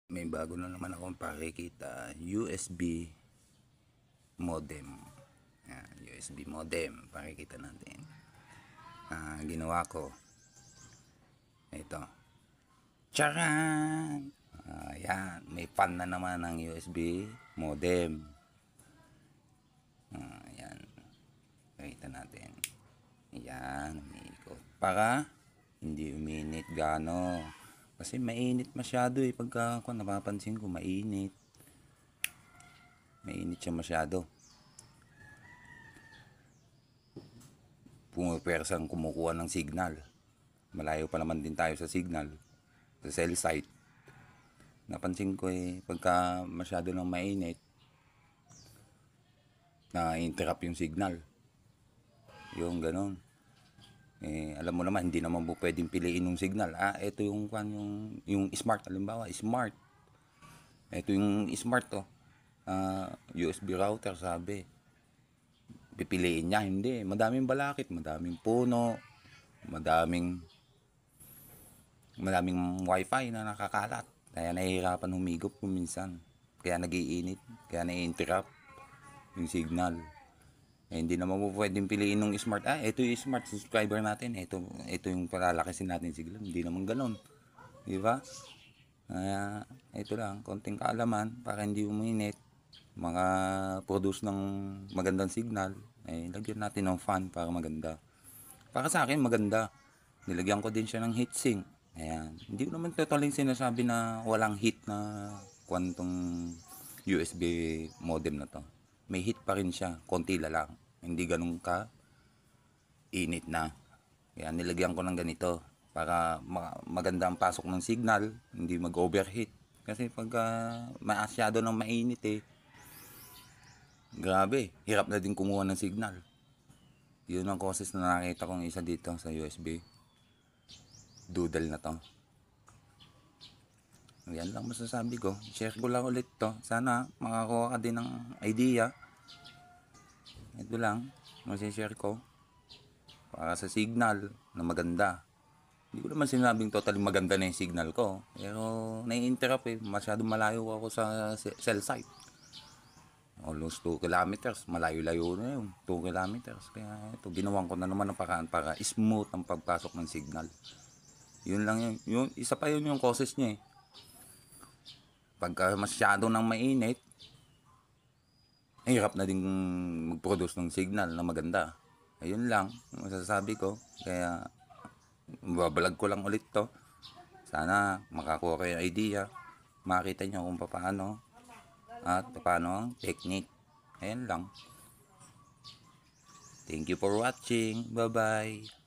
May bago na naman akong pakikita, USB modem. Yan, USB modem, pakikita natin. Ginawa ko ito, charan. Yan, may fan na naman ng USB modem. Yan, pakikita natin. Yan, umiikot para hindi uminit gaano. Kasi mainit masyado pagka ako napapansin ko mainit. Mainit siya masyado. Pumapersang kumukuha ng signal. Malayo pa naman din tayo sa signal. Sa cell site. Napansin ko pagka masyado nang mainit, na-interrupt yung signal. Yung ganon. Alam mo naman, hindi naman po pwedeng piliin yung signal. Ito yung smart, halimbawa, smart. Ito yung smart USB router, sabi. Pipiliin niya, hindi. Madaming balakit, madaming puno, madaming wifi na nakakalat. Kaya nahihirapan humigop kung minsan. Kaya nagiinit, kaya na-interrupt yung signal. Hindi naman po pwedeng piliin ng smart. Ito yung smart subscriber natin. Ito yung palalakisin natin signal. Hindi naman ganon. Di ba? Ito lang, konting kaalaman para hindi uminit. Produce ng magandang signal. Lagyan natin ng fan para maganda. Para sa akin, maganda. Nilagyan ko din siya ng heatsink. Ayan. Hindi ko naman totally sinasabi na walang heat na kwantong USB modem na to. May heat pa rin siya, konti lang. Hindi ganun ka init na. Kaya nilagyan ko ng ganito para maganda ang pasok ng signal, hindi mag-overheat. Kasi pag masyado nang mainit grabe, hirap na din kumuha ng signal. Yun ang causes na nakita kong isa dito sa USB. Doodle na to. Yan lang masasabi ko. Share ko lang ulit to. Sana makakuha ka din ng idea. Ito lang. Masishare ko. Para sa signal na maganda. Hindi ko naman sinabing totally maganda na yung signal ko. Pero nai-interrupt Masyadong malayo ako sa cell site. Almost 2 kilometers. Malayo-layo na yun. 2 kilometers. Kaya ito, ginawan ko na naman ng paraan para smooth ang pagpasok ng signal. Yun lang yun. Isa pa yun yung causes niya Pagka masyado nang mainit, hirap na din mag-produce ng signal na maganda. Ayun lang, masasabi ko. Kaya, babalag ko lang ulit to. Sana makakuha kayo idea. Makita nyo kung paano at paano ang technique. Ayun lang. Thank you for watching. Bye-bye.